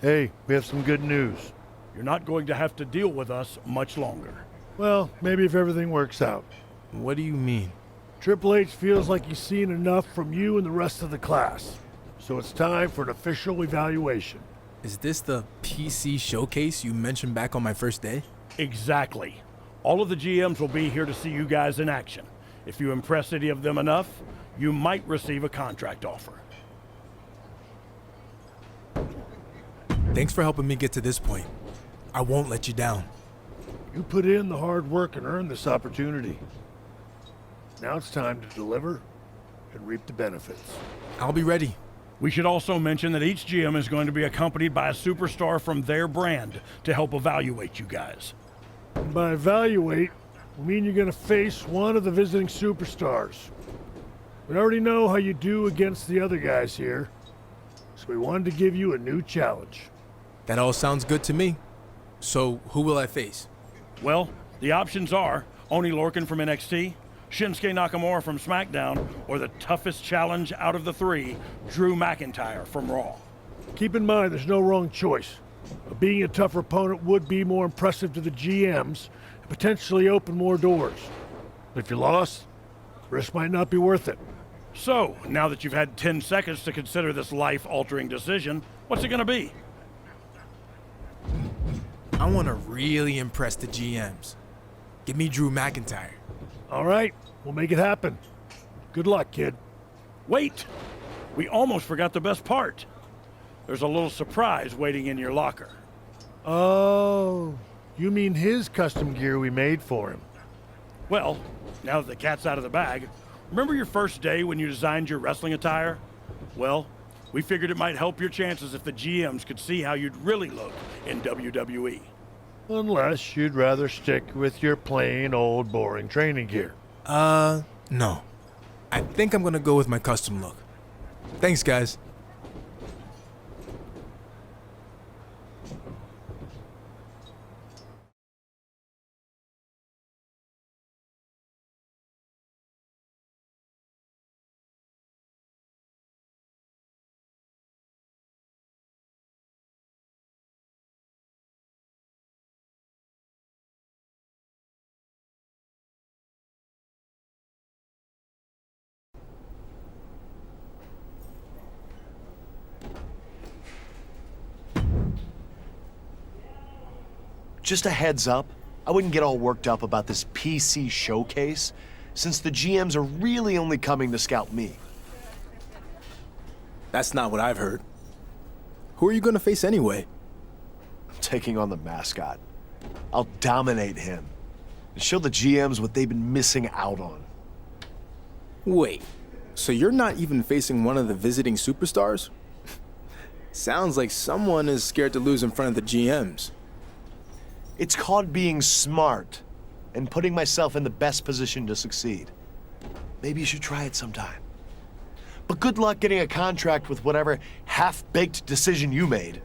Hey, we have some good news. You're not going to have to deal with us much longer. Well, maybe if everything works out. What do you mean? Triple H feels like he's seen enough from you and the rest of the class. So it's time for an official evaluation. Is this the PC showcase you mentioned back on my first day? Exactly. All of the GMs will be here to see you guys in action. If you impress any of them enough, you might receive a contract offer. Thanks for helping me get to this point. I won't let you down. You put in the hard work and earned this opportunity. Now it's time to deliver and reap the benefits. I'll be ready. We should also mention that each GM is going to be accompanied by a superstar from their brand to help evaluate you guys. And by evaluate, we mean you're going to face one of the visiting superstars. We already know how you do against the other guys here, so we wanted to give you a new challenge. That all sounds good to me. So, who will I face? Well, the options are Oni Lorcan from NXT, Shinsuke Nakamura from SmackDown, or the toughest challenge out of the three, Drew McIntyre from Raw. Keep in mind there's no wrong choice. But being a tougher opponent would be more impressive to the GMs and potentially open more doors. But if you lost, the risk might not be worth it. So, now that you've had 10 seconds to consider this life-altering decision, what's it gonna be? I want to really impress the GMs. Give me Drew McIntyre. All right, we'll make it happen. Good luck, kid. Wait! We almost forgot the best part. There's a little surprise waiting in your locker. Oh, you mean his custom gear we made for him? Well, now that the cat's out of the bag, remember your first day when you designed your wrestling attire? Well, we figured it might help your chances if the GMs could see how you'd really look in WWE. Unless you'd rather stick with your plain old boring training gear. No. I think I'm gonna go with my custom look. Thanks, guys. Just a heads up, I wouldn't get all worked up about this PC showcase, since the GMs are really only coming to scout me. That's not what I've heard. Who are you gonna face anyway? I'm taking on the mascot. I'll dominate him and show the GMs what they've been missing out on. Wait, so you're not even facing one of the visiting superstars? Sounds like someone is scared to lose in front of the GMs. It's called being smart and putting myself in the best position to succeed. Maybe you should try it sometime. But good luck getting a contract with whatever half-baked decision you made.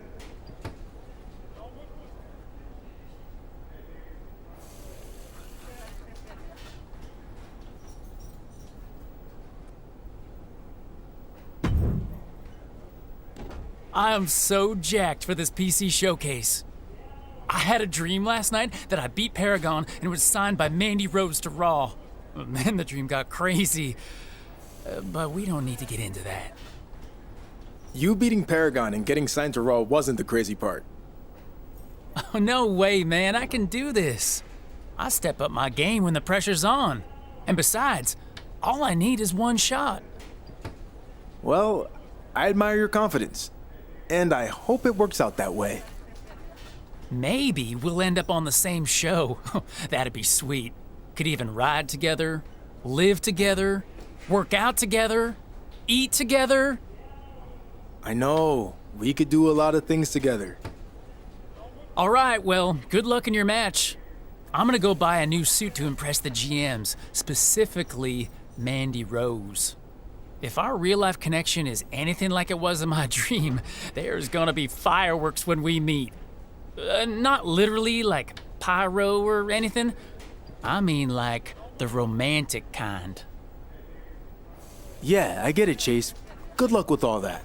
I am so jacked for this PC showcase. I had a dream last night that I beat Paragon and was signed by Mandy Rose to Raw. Then the dream got crazy. But we don't need to get into that. You beating Paragon and getting signed to Raw wasn't the crazy part. Oh, no way, man. I can do this. I step up my game when the pressure's on. And besides, all I need is one shot. Well, I admire your confidence. And I hope it works out that way. Maybe we'll end up on the same show. That'd be sweet. Could even ride together, live together, work out together, eat together. I know. We could do a lot of things together. All right, well, good luck in your match. I'm gonna go buy a new suit to impress the GMs, specifically Mandy Rose. If our real-life connection is anything like it was in my dream, there's gonna be fireworks when we meet. Not literally like pyro or anything. I mean like the romantic kind. Yeah, I get it, Chase. Good luck with all that.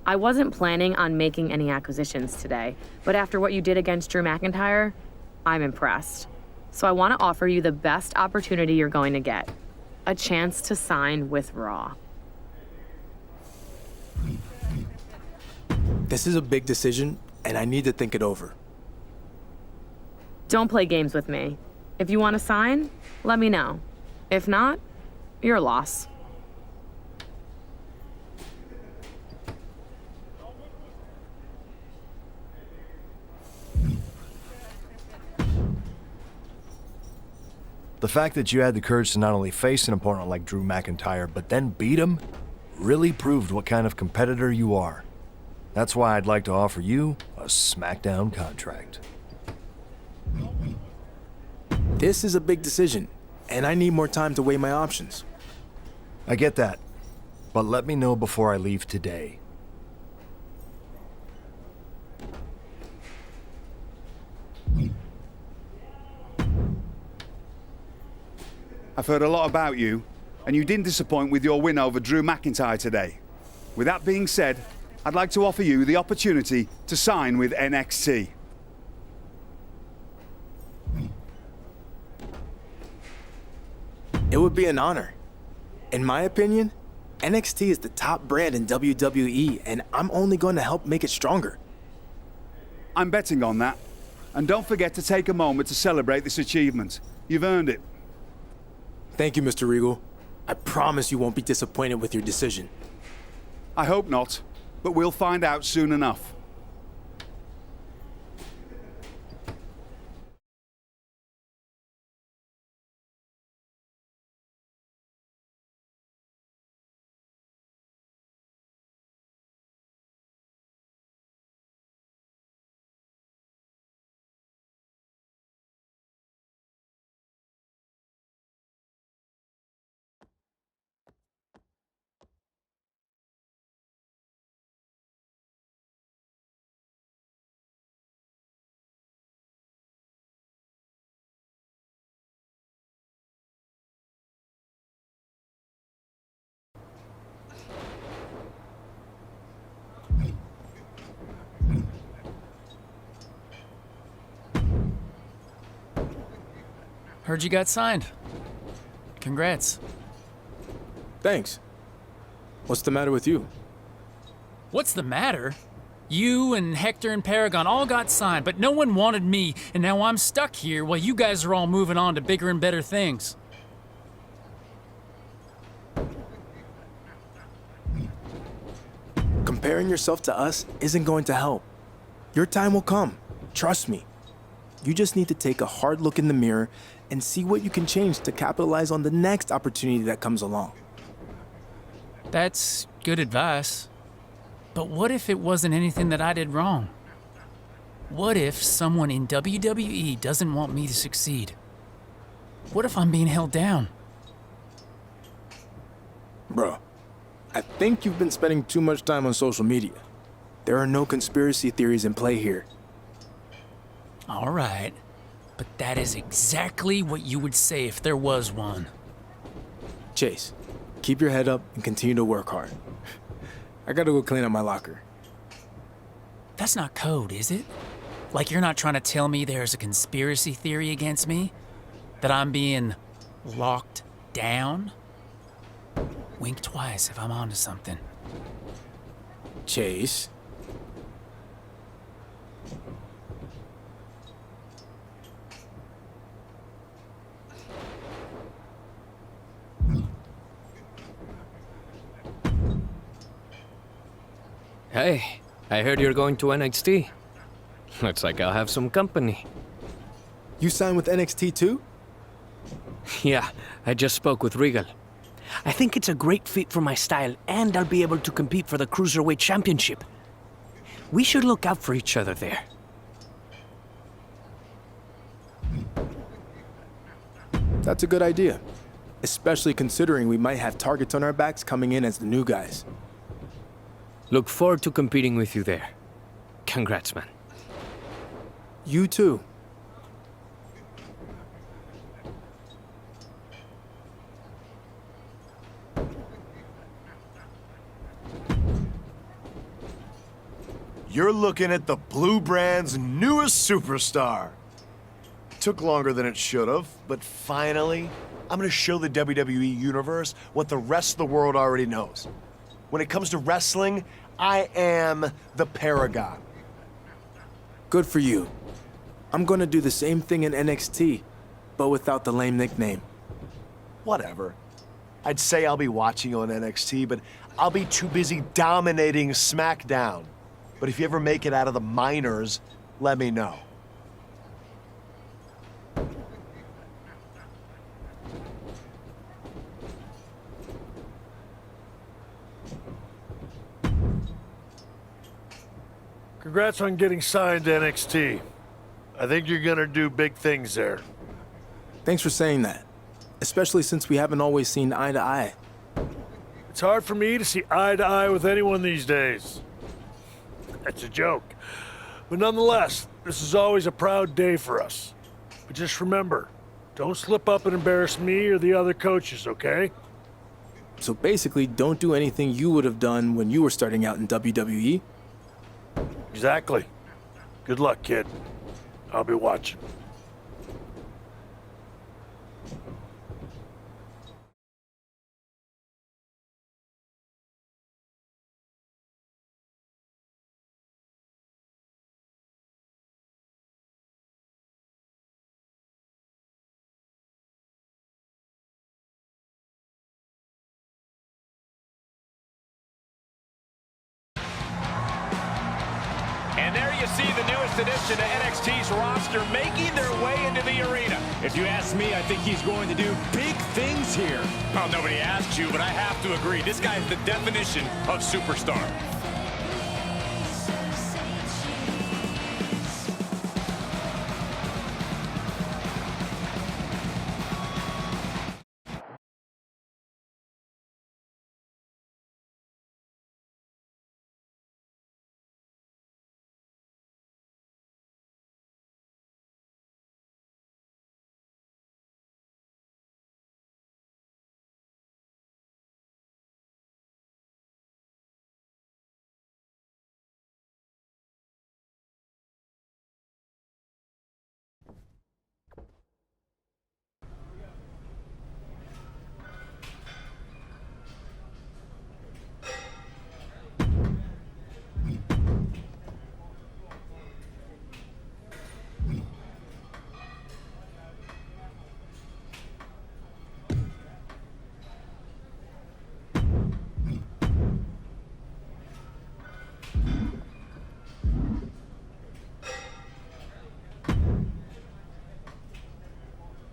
I wasn't planning on making any acquisitions today, but after what you did against Drew McIntyre, I'm impressed. So I want to offer you the best opportunity you're going to get. A chance to sign with Raw. This is a big decision, and I need to think it over. Don't play games with me. If you want to sign, let me know. If not, your loss. The fact that you had the courage to not only face an opponent like Drew McIntyre, but then beat him, really proved what kind of competitor you are. That's why I'd like to offer you a SmackDown contract. This is a big decision, and I need more time to weigh my options. I get that, but let me know before I leave today. I've heard a lot about you, and you didn't disappoint with your win over Drew McIntyre today. With that being said, I'd like to offer you the opportunity to sign with NXT. It would be an honor. In my opinion, NXT is the top brand in WWE, and I'm only going to help make it stronger. I'm betting on that. And don't forget to take a moment to celebrate this achievement. You've earned it. Thank you, Mr. Regal. I promise you won't be disappointed with your decision. I hope not, but we'll find out soon enough. Heard you got signed. Congrats. Thanks. What's the matter with you? What's the matter? You and Hector and Paragon all got signed, but no one wanted me, and now I'm stuck here while you guys are all moving on to bigger and better things. Comparing yourself to us isn't going to help. Your time will come. Trust me. You just need to take a hard look in the mirror and see what you can change to capitalize on the next opportunity that comes along. That's good advice. But what if it wasn't anything that I did wrong? What if someone in WWE doesn't want me to succeed? What if I'm being held down? Bro, I think you've been spending too much time on social media. There are no conspiracy theories in play here. All right, but that is exactly what you would say if there was one. Chase, keep your head up and continue to work hard. I gotta go clean up my locker. That's not code, is it? Like you're not trying to tell me there's a conspiracy theory against me? That I'm being locked down? Wink twice if I'm onto something. Chase. Hey, I heard you're going to NXT. Looks like I'll have some company. You signed with NXT too? Yeah, I just spoke with Regal. I think it's a great fit for my style, and I'll be able to compete for the Cruiserweight Championship. We should look out for each other there. That's a good idea. Especially considering we might have targets on our backs coming in as the new guys. Look forward to competing with you there. Congrats, man. You too. You're looking at the Blue Brand's newest superstar. It took longer than it should have, but finally, I'm gonna show the WWE Universe what the rest of the world already knows. When it comes to wrestling, I am the Paragon. Good for you. I'm gonna do the same thing in NXT, but without the lame nickname. Whatever. I'd say I'll be watching you on NXT, but I'll be too busy dominating SmackDown. But if you ever make it out of the minors, let me know. Congrats on getting signed to NXT. I think you're gonna do big things there. Thanks for saying that, especially since we haven't always seen eye to eye. It's hard for me to see eye to eye with anyone these days. That's a joke. But nonetheless, this is always a proud day for us. But just remember, don't slip up and embarrass me or the other coaches, okay? So basically, don't do anything you would have done when you were starting out in WWE. Exactly. Good luck, kid. I'll be watching. And there you see the newest addition to NXT's roster making their way into the arena. If you ask me, I think he's going to do big things here. Well, nobody asked you, but I have to agree. This guy is the definition of superstar.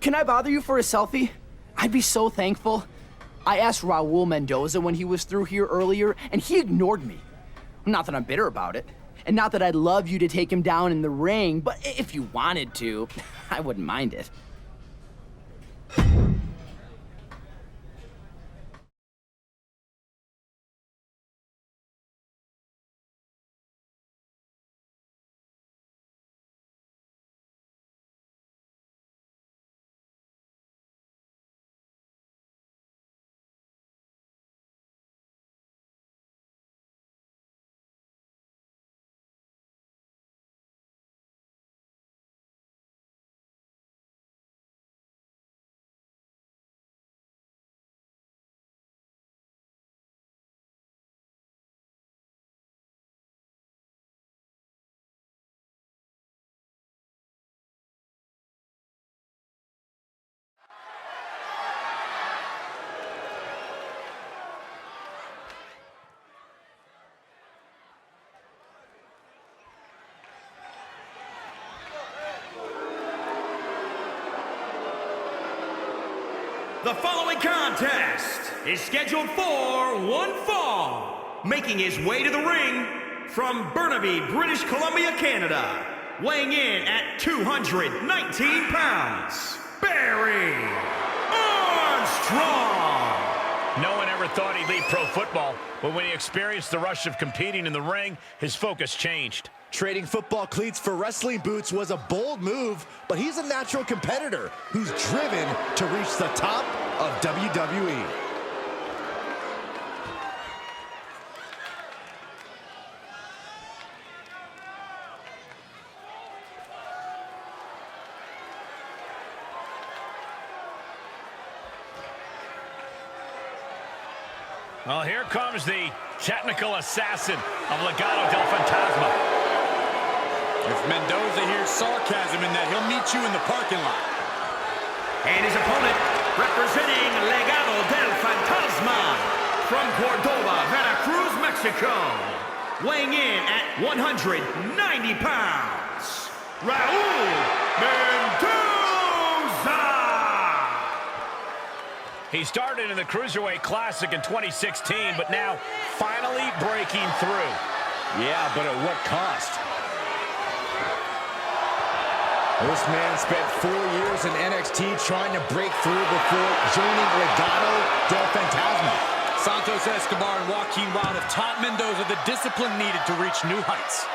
Can I bother you for a selfie? I'd be so thankful. I asked Raul Mendoza when he was through here earlier, and he ignored me. Not that I'm bitter about it, and not that I'd love you to take him down in the ring, but if you wanted to, I wouldn't mind it. The following contest is scheduled for one fall. Making his way to the ring from Burnaby, British Columbia, Canada. Weighing in at 219 pounds, Barry Armstrong. No one ever thought he'd leave pro football, but when he experienced the rush of competing in the ring, his focus changed. Trading football cleats for wrestling boots was a bold move, but he's a natural competitor who's driven to reach the top of WWE. Well, here comes the technical assassin of Legado del Fantasma. If Mendoza hears sarcasm in that, he'll meet you in the parking lot. And his opponent, representing Legado del Fantasma, from Cordoba, Veracruz, Mexico, weighing in at 190 pounds, Raul Mendoza! He started in the Cruiserweight Classic in 2016, but now finally breaking through. Yeah, but at what cost? This man spent 4 years in NXT trying to break through before joining Legado del Fantasma. Santos Escobar and Joaquin Wilde have taught Mendoza the discipline needed to reach new heights.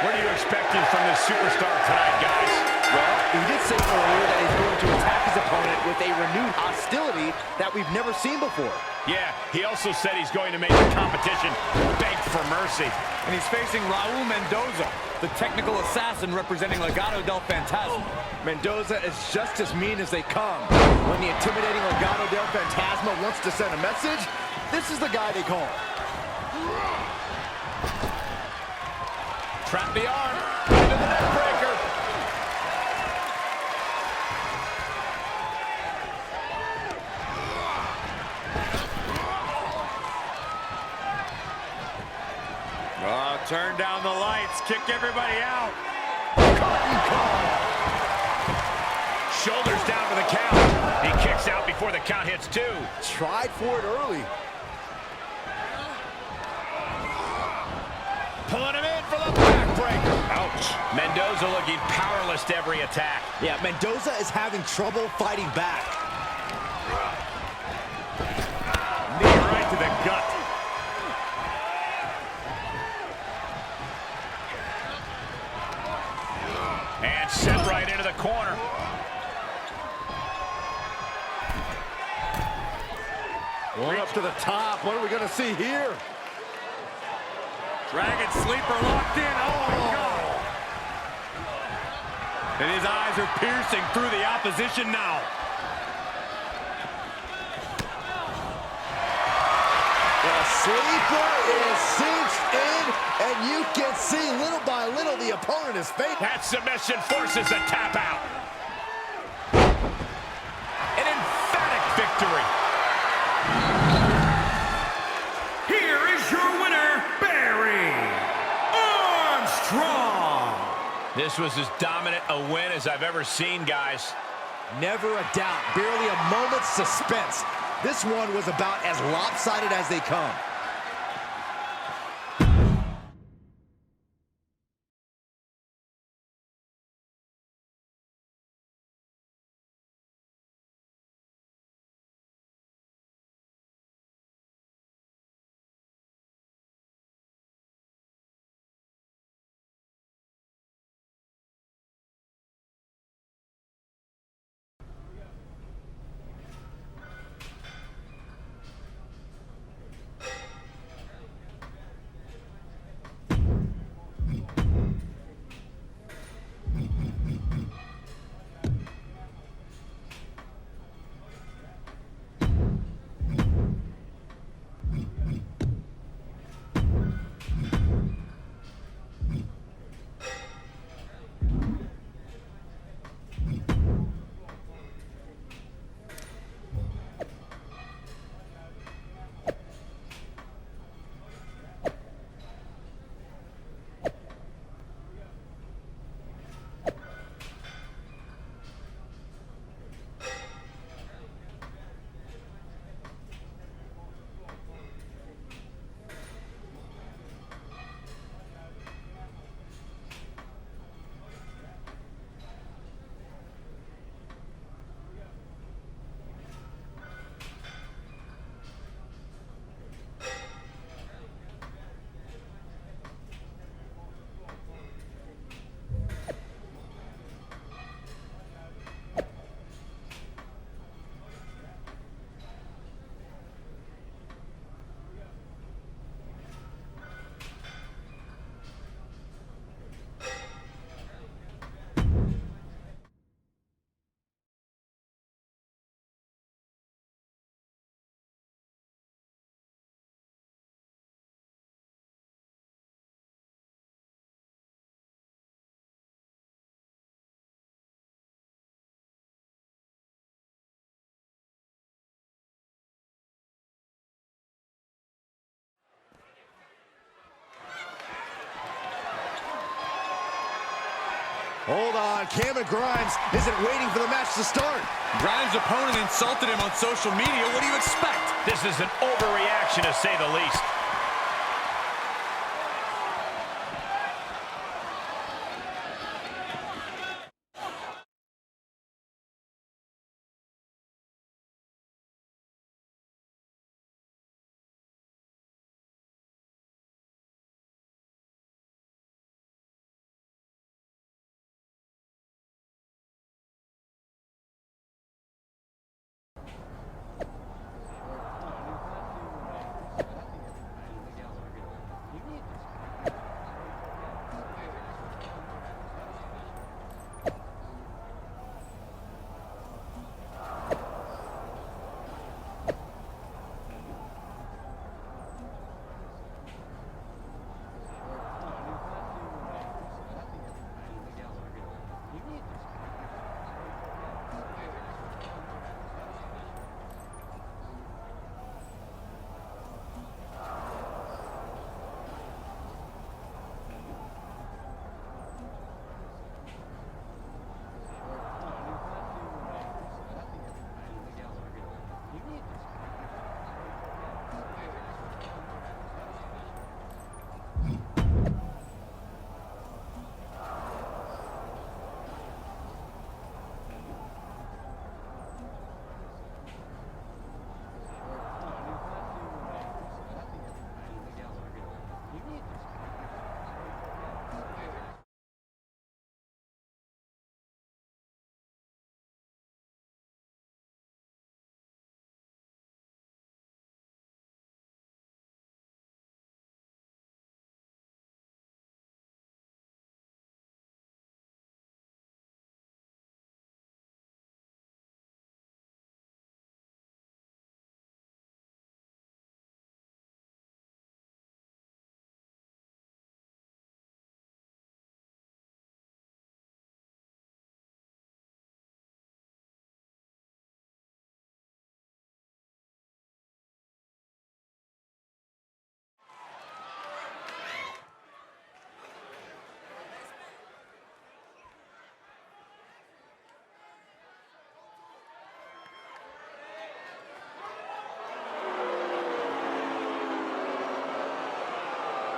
What are you expecting from this superstar tonight, guys? Well, he did say earlier that he's going to attack his opponent with a renewed hostility that we've never seen before. Yeah, he also said he's going to make the competition beg for mercy. And he's facing Raul Mendoza, the technical assassin representing Legado del Fantasma. Mendoza is just as mean as they come. When the intimidating Legado del Fantasma wants to send a message, this is the guy they call. Trap the arm into the neck breaker. Oh, turn down the lights, kick everybody out. Shoulders down for the count. He kicks out before the count hits 2. Tried for it early. Pulling him in for the backbreaker. Ouch. Mendoza looking powerless to every attack. Yeah, Mendoza is having trouble fighting back. Knee right to the gut. And sent right into the corner. Going up to the top. What are we going to see here? Dragon sleeper locked in. Oh, my God. And his eyes are piercing through the opposition now. The sleeper is cinched in, and you can see little by little the opponent is fading. That submission forces a tap out. An emphatic victory. Here is your winner, Barry Armstrong! This was as dominant a win as I've ever seen, guys. Never a doubt, barely a moment's suspense. This one was about as lopsided as they come. Hold on, Cameron Grimes isn't waiting for the match to start. Grimes' opponent insulted him on social media. What do you expect? This is an overreaction, to say the least.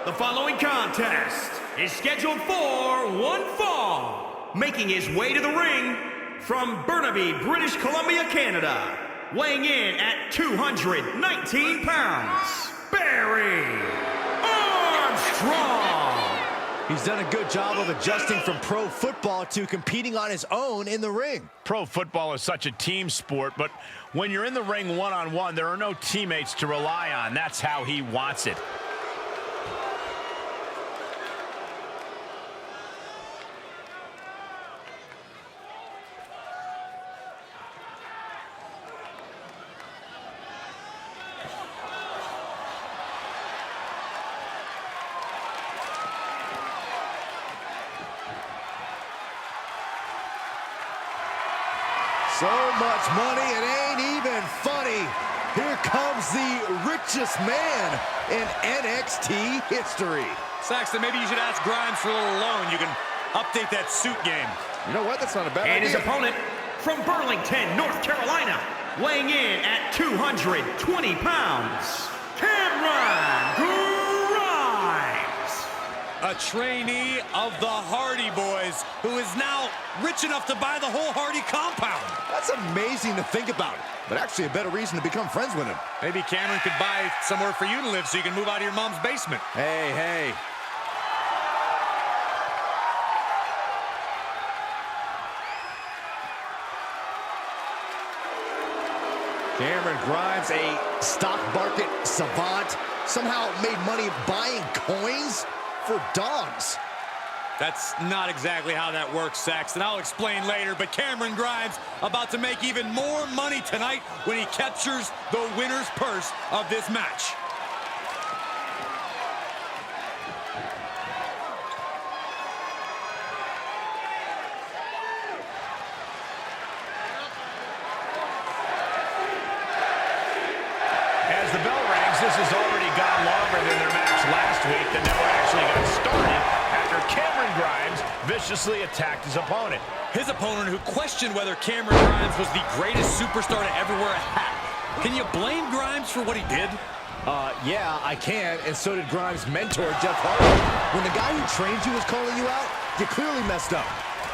The following contest is scheduled for one fall. Making his way to the ring from Burnaby, British Columbia, Canada. Weighing in at 219 pounds, Barry Armstrong. He's done a good job of adjusting from pro football to competing on his own in the ring. Pro football is such a team sport, but when you're in the ring one-on-one, there are no teammates to rely on. That's how he wants it. So much money, it ain't even funny. Here comes the richest man in NXT history. Saxton, maybe you should ask Grimes for a little loan. You can update that suit game. You know what? That's not a bad And idea. his opponent from Burlington, North Carolina, weighing in at 220 pounds, Cameron Grimes. A trainee of the Hardy Boys, who is now rich enough to buy the whole Hardy compound. That's amazing to think about, but actually a better reason to become friends with him. Maybe Cameron could buy somewhere for you to live so you can move out of your mom's basement. Hey, hey. Cameron Grimes, a stock market savant, somehow made money buying coins for dogs. That's not exactly how that works, Saxton. I'll explain later, but Cameron Grimes about to make even more money tonight when he captures the winner's purse of this match. As the bell rings, this has already gone longer than their match last week that never actually got started after Cameron Grimes viciously attacked his opponent. His opponent who questioned whether Cameron Grimes was the greatest superstar to ever wear a hat. Can you blame Grimes for what he did? Yeah, I can, and so did Grimes' mentor, Jeff Hardy. When the guy who trained you was calling you out, you clearly messed up.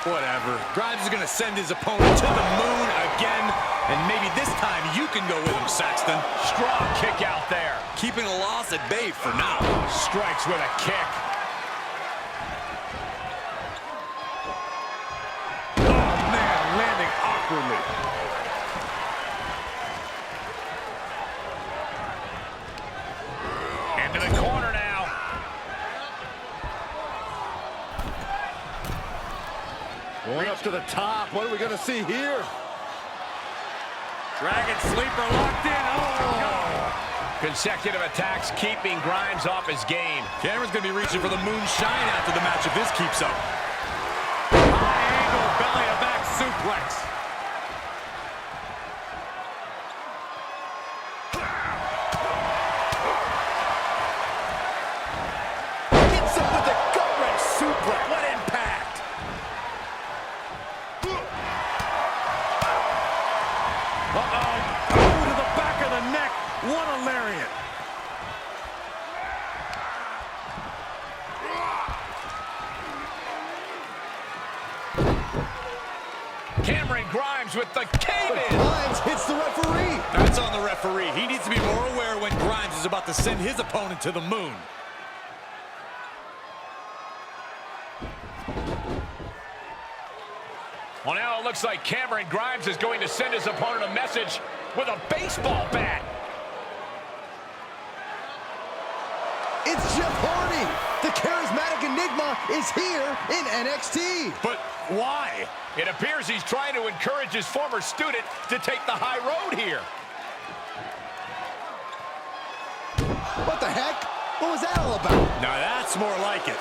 Whatever. Grimes is going to send his opponent to the moon again, and maybe this time you can go with him, Saxton. Strong kick out there. Keeping a loss at bay for now. Strikes with a kick. Oh, man, landing awkwardly. Into the corner now. Going up to the top. What are we going to see here? Dragon Sleeper locked in. Oh! Consecutive attacks keeping Grimes off his game. Cameron's going to be reaching for the moonshine after the match if this keeps up. High angle belly to back suplex. Gets him with the gut-wrench suplex. What impact! Uh-oh. Oh, to the back of the neck. What a lariat. Cameron Grimes with the cave-in. Grimes hits the referee. That's on the referee. He needs to be more aware when Grimes is about to send his opponent to the moon. Well, now it looks like Cameron Grimes is going to send his opponent a message with a baseball bat. It's Jeff Hardy. The charismatic enigma is here in NXT. But why? It appears he's trying to encourage his former student to take the high road here. What the heck? What was that all about? Now that's more like it.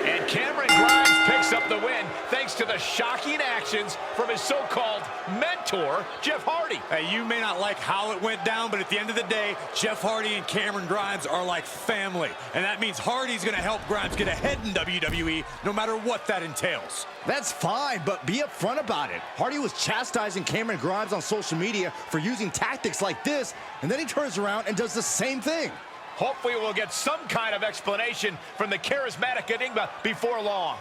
And Cameron Grimes picks up the win thanks to the shocking actions from his so-called mentor, Jeff Hardy. Hey, you may not like how it went down, but at the end of the day, Jeff Hardy and Cameron Grimes are like family. And that means Hardy's going to help Grimes get ahead in WWE, no matter what that entails. That's fine, but be upfront about it. Hardy was chastising Cameron Grimes on social media for using tactics like this, and then he turns around and does the same thing. Hopefully we'll get some kind of explanation from the charismatic enigma before long.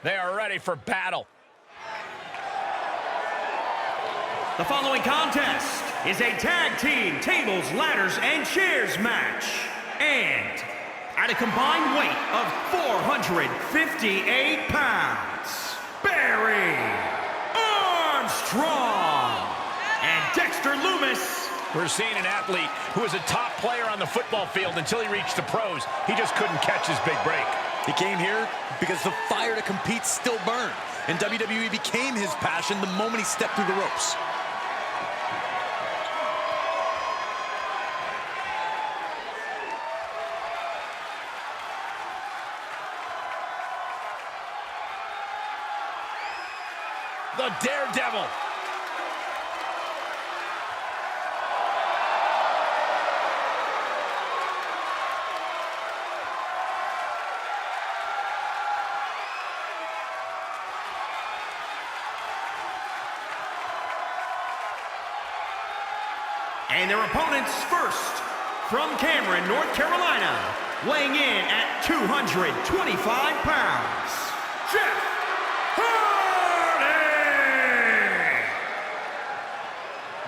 They are ready for battle. The following contest is a tag team tables, ladders, and chairs match. And at a combined weight of 458 pounds, Barry Armstrong and Dexter Loomis. We're seeing an athlete who was a top player on the football field until he reached the pros. He just couldn't catch his big break. He came here because the fire to compete still burned, and WWE became his passion the moment he stepped through the ropes. The Daredevil. And their opponents first, from Cameron, North Carolina, weighing in at 225 pounds, Jeff Hardy!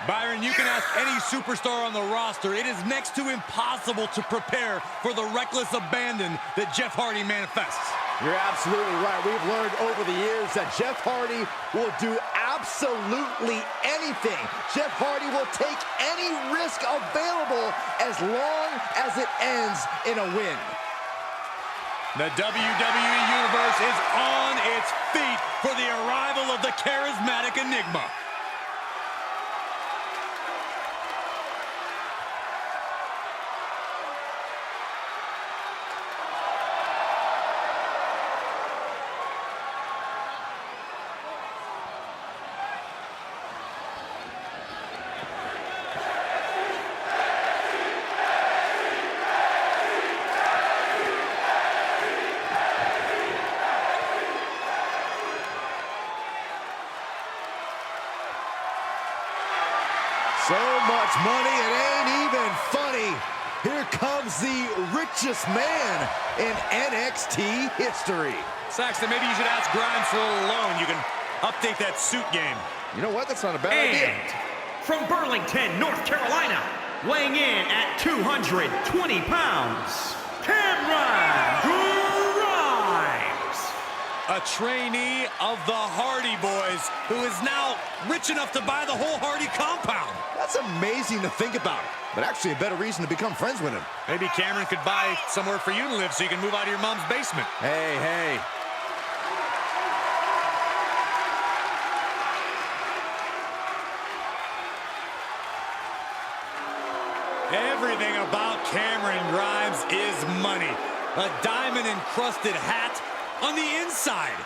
Byron, you can ask any superstar on the roster. It is next to impossible to prepare for the reckless abandon that Jeff Hardy manifests. You're absolutely right. We've learned over the years that Jeff Hardy will do absolutely anything. Jeff Hardy will take any risk available as long as it ends in a win. The WWE Universe is on its feet for the arrival of the charismatic Enigma. So much money, it ain't even funny. Here comes the richest man in NXT history. Saxton, maybe you should ask Grimes for a little loan. You can update that suit game. You know what? That's not a bad idea. And from Burlington, North Carolina, weighing in at 220 pounds, Cameron Grimes. A trainee of the Hardy Boys, who is now rich enough to buy the whole Hardy compound. That's amazing to think about, but actually a better reason to become friends with him. Maybe Cameron could buy somewhere for you to live so you can move out of your mom's basement. Hey, hey. Everything about Cameron Grimes is money. A diamond-encrusted hat on the inside.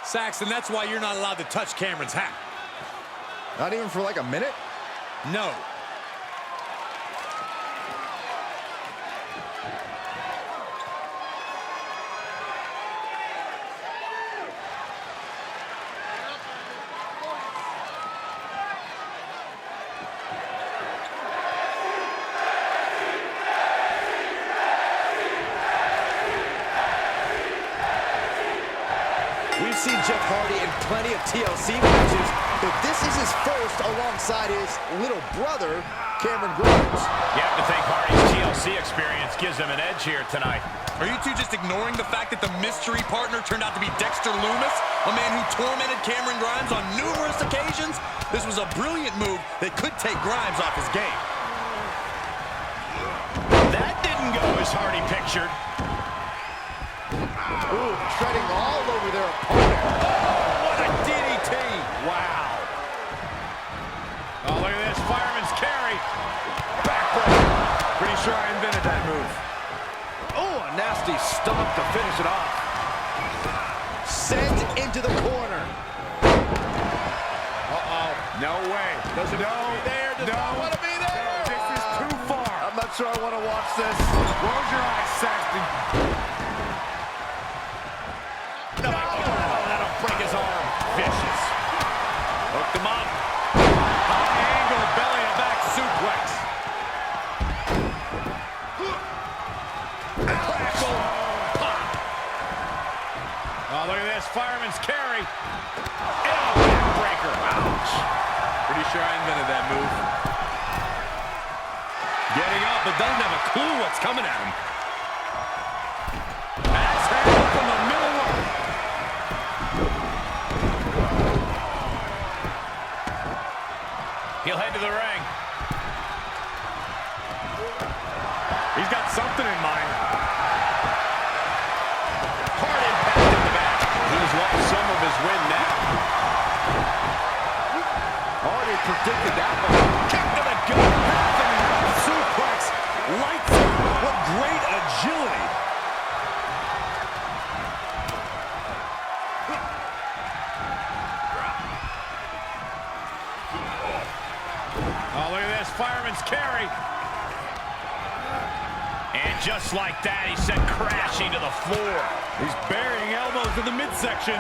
Saxton, that's why you're not allowed to touch Cameron's hat. Not even for like a minute? No. We've seen Jeff Hardy in plenty of TLC matches, but this is his first alongside his little brother, Cameron Grimes. You have to think Hardy's TLC experience gives him an edge here tonight. Are you two just ignoring the fact that the mystery partner turned out to be Dexter Loomis, a man who tormented Cameron Grimes on numerous occasions? This was a brilliant move that could take Grimes off his game. That didn't go as Hardy pictured. Ooh, treading all over their opponent. What a DDT! Wow. Oh, look at this. Fireman's carry. Backbreaker. Pretty sure I invented that move. Oh, a nasty stomp to finish it off. Sent into the corner. Uh-oh. No way. Doesn't want to be there. Does not want to be there. This is too far. I'm not sure I want to watch this. Close your eyes, Saxton. No, that'll break his arm. Vicious. Hooked him up. High angle belly to back suplex. Crackle. Pop. Oh, look at this. doesn't have a clue what's coming at him. Axe handle from the middle rope. He'll head to the ring. He's got something in mind. Hard impact in the back. He's lost some of his wind now. Already predicted that one. Kick to the gut. Half and half suplex. Lights out. What great agility. Oh, look at this. Fireman's carry. And just like that, he sent crashing to the floor. He's burying elbows in the midsection.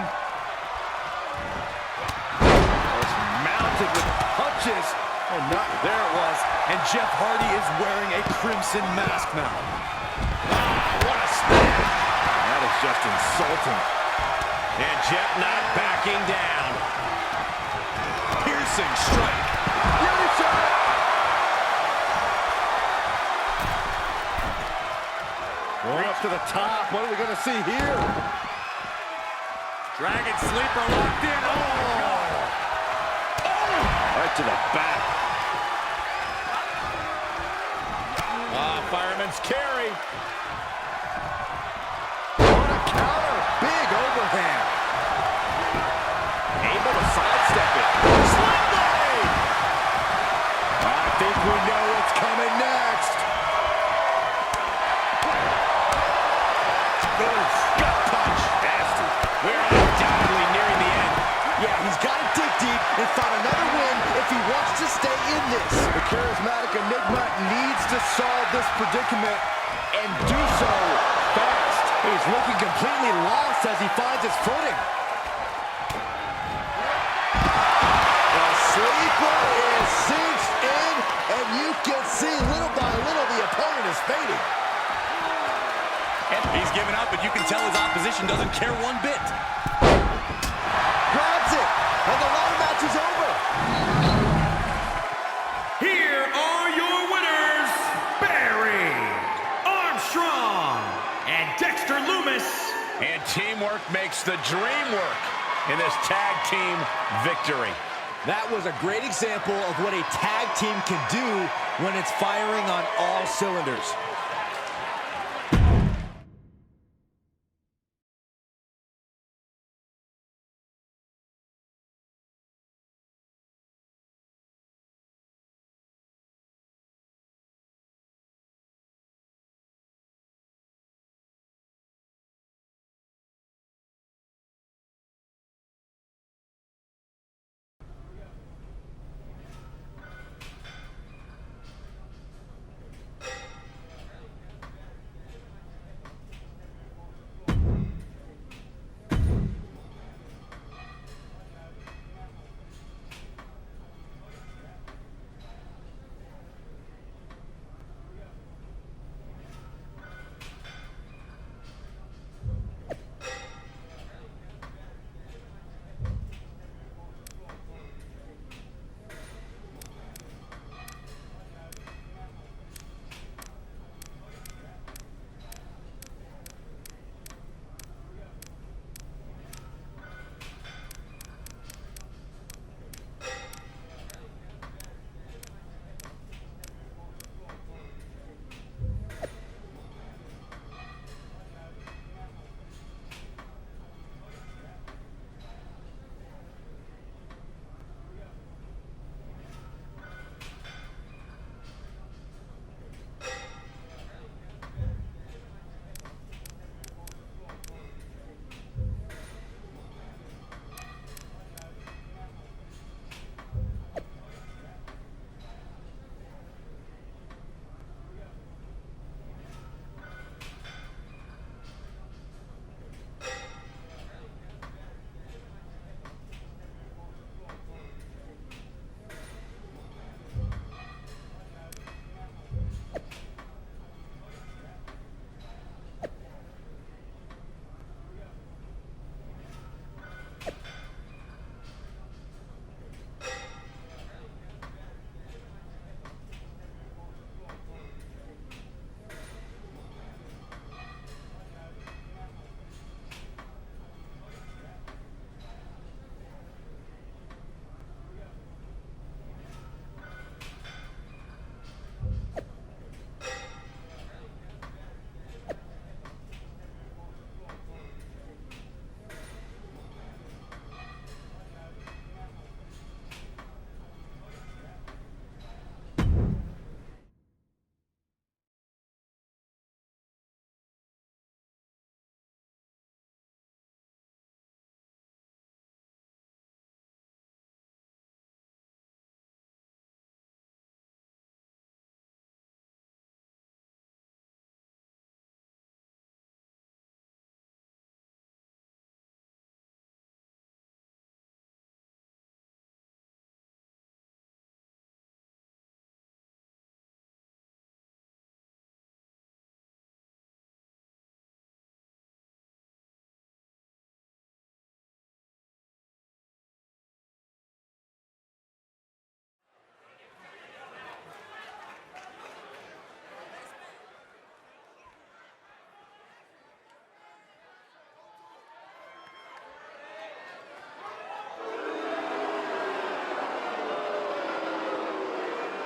It's mounted with punches. Oh, not there it was. And Jeff Hardy is wearing a crimson mask now. Oh, what a smash. That is just insulting. And Jeff not backing down. Piercing strike. Going up to the top. What are we going to see here? Dragon Sleeper locked in. Oh, my God. Oh! Right to the back. Fireman's carry. On a counter. Big overhand. Able to sidestep it. Slam blade. I think we know what's coming next. Gut punch. Nasty. We're undoubtedly nearing the end. Yeah, he's got to dig deep and find another win if he wants to stay in this. The charismatic Enigma needs to solve this predicament and do so fast. He's looking completely lost as he finds his footing. The sleeper is cinched in, and you can see little by little the opponent is fading. And he's given up, but you can tell his opposition doesn't care one bit. Grabs it, and the ladder match is over. Here are your winners, Barry, Armstrong, and Dexter Loomis. And teamwork makes the dream work in this tag team victory. That was a great example of what a tag team can do when it's firing on all cylinders.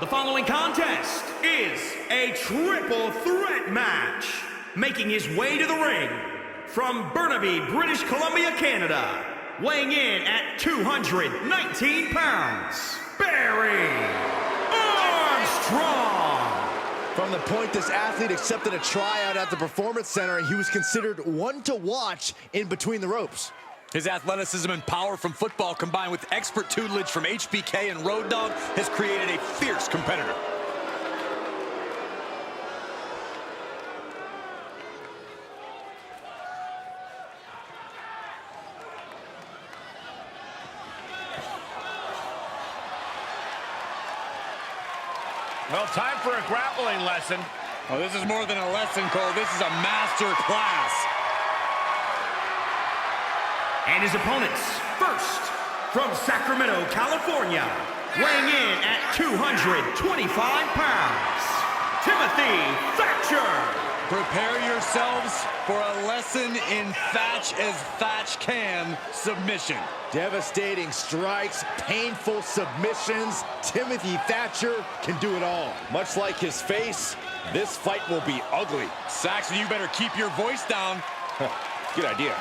The following contest is a triple threat match. Making his way to the ring from Burnaby, British Columbia, Canada, weighing in at 219 pounds, Barry Armstrong. From the point this athlete accepted a tryout at the Performance Center, he was considered one to watch in between the ropes. His athleticism and power from football combined with expert tutelage from HBK and Road Dogg has created a fierce competitor. Well, time for a grappling lesson. Oh, this is more than a lesson, Cole. This is a master class. And his opponents, first, from Sacramento, California, weighing in at 225 pounds, Timothy Thatcher. Prepare yourselves for a lesson in Thatch as Thatch can submission. Devastating strikes, painful submissions. Timothy Thatcher can do it all. Much like his face, this fight will be ugly. Saxon, you better keep your voice down. Good idea.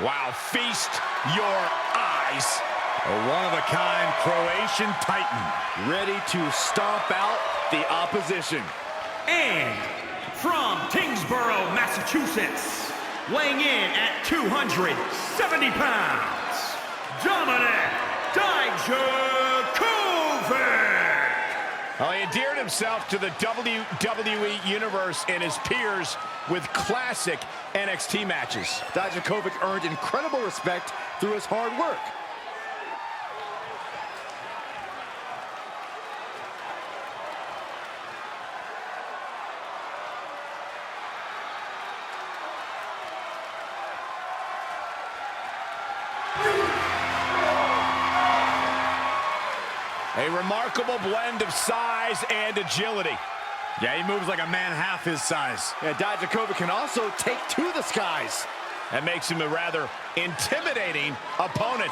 Wow, feast your eyes. A one-of-a-kind Croatian titan, Ready to stomp out the opposition. And from Tingsboro, Massachusetts, weighing in at 270 pounds, Dominic Dijakovic. Well, he endeared himself to the WWE Universe and his peers with classic NXT matches. Dijakovic earned incredible respect through his hard work. A remarkable blend of size and agility. Yeah, he moves like a man half his size. Yeah, Dijakovic can also take to the skies. That makes him a rather intimidating opponent.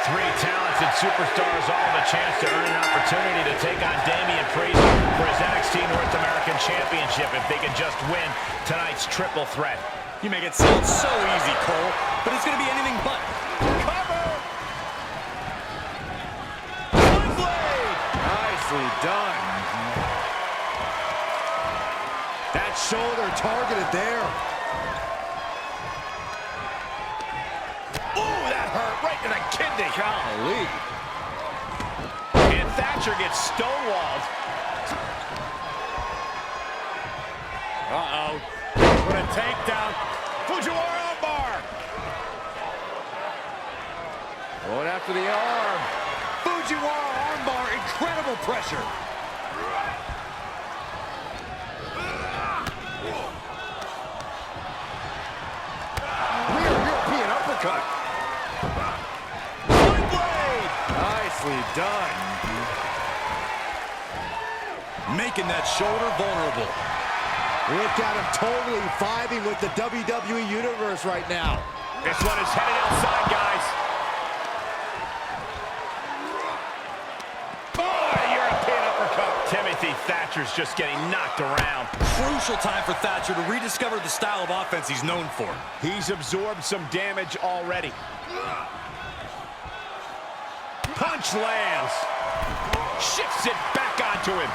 Three talented superstars all have a chance to earn an opportunity to take on Damian Priest for his NXT North American Championship if they can just win tonight's triple threat. You make it sound so easy, Cole, but it's going to be anything but. Done. That shoulder targeted there. Ooh, that hurt right to the kidney. Golly. And Thatcher gets stonewalled. Uh-oh. What a takedown. Fujiwara armbar. Going after the arm. Fujiwara armbar, incredible pressure. Rear European uppercut. One blade. Nicely done. Making that shoulder vulnerable. Look at him totally vibing with the WWE Universe right now. This one is headed outside, guys. Timothy Thatcher's just getting knocked around. Crucial time for Thatcher to rediscover the style of offense he's known for. He's absorbed some damage already. Punch lands. Shifts it back onto him.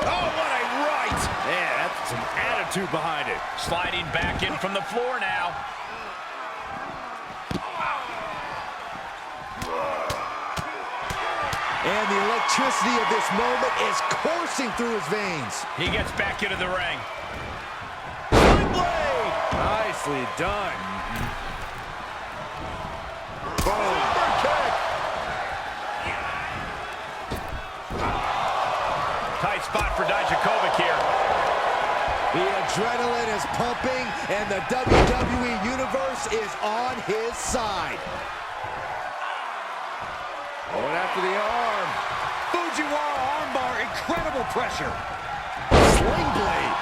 Oh, what a right. Yeah, that's some attitude behind it. Sliding back in from the floor now. And the electricity of this moment is coursing through his veins. He gets back into the ring. One blade. Nicely done. Boom. Super kick. Tight spot for Dijakovic here. The adrenaline is pumping, and the WWE Universe is on his side. Going after the arm. Fujiwara armbar, incredible pressure. Sling blade.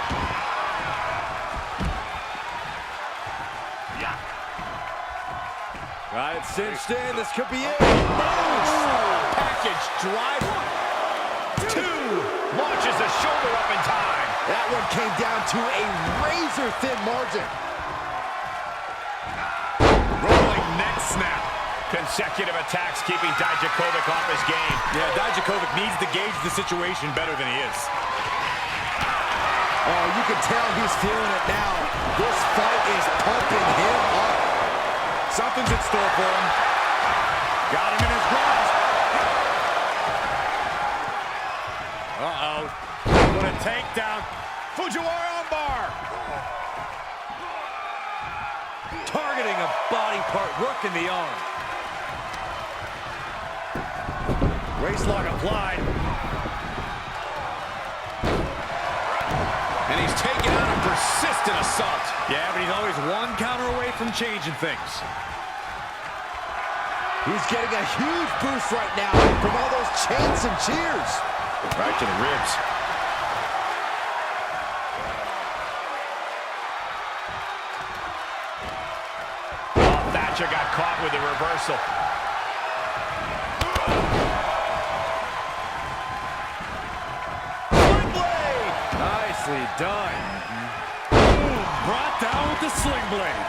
Got it cinched in. This could be it. Package driver. 2. Launches the shoulder up in time. That one came down to a razor-thin margin. Rolling neck snap. Consecutive attacks keeping Dijakovic off his game. Yeah, Dijakovic needs to gauge the situation better than he is. Oh, you can tell he's feeling it now. This fight is pumping him up. Something's in store for him. Got him in his grasp. Uh-oh. What a takedown. Fujiwara armbar. Targeting a body part, working the arm. Waistlock applied. And he's taking out a persistent assault. Yeah, but he's always one counter away from changing things. He's getting a huge boost right now from all those chants and cheers. Right to the ribs. Oh, Thatcher got caught with the reversal. Sling blade! Nicely done. Boom, brought down with the sling blade.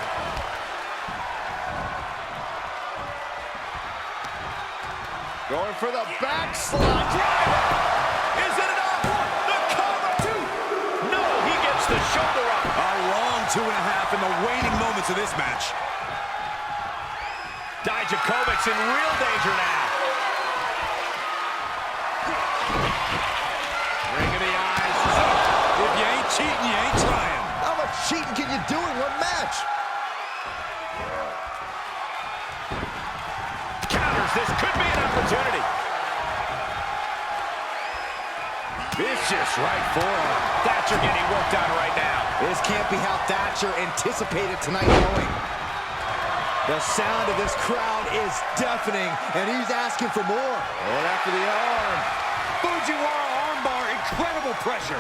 Going for the backslide driver. Is it enough? The cover. 2. No, he gets the shoulder up. A long 2.5 in the waning moments of this match. Dijakovic's in real danger now. Ring of the eyes. If you ain't cheating, you ain't trying. How much cheating can you do in one match? Counters. This could be an opportunity. Vicious right forearm. Thatcher getting worked on right now. This can't be how Thatcher anticipated tonight going. The sound of this crowd is deafening, and he's asking for more. Going after the arm. Fujiwara armbar, incredible pressure.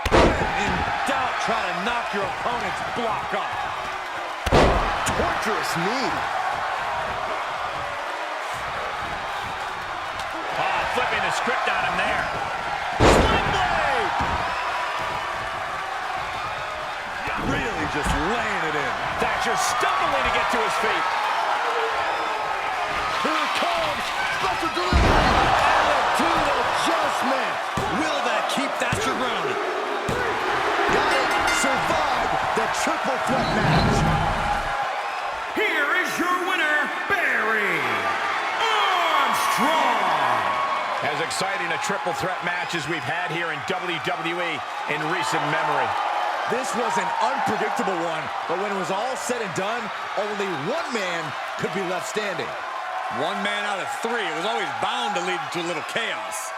In doubt, try to knock your opponent's block off. Torturous knee. Oh, flipping the script on him there. Sling blade! Really just laying it in. Thatcher stumbling to get to his feet. Here it comes. Special delivery. Attitude adjustment. Will that keep Thatcher grounded? Got it. Survived the triple threat match. Here is your winner, Barry Armstrong. As exciting a triple threat match as we've had here in WWE in recent memory. This was an unpredictable one, but when it was all said and done, only one man could be left standing. One man out of 3. It was always bound to lead to a little chaos.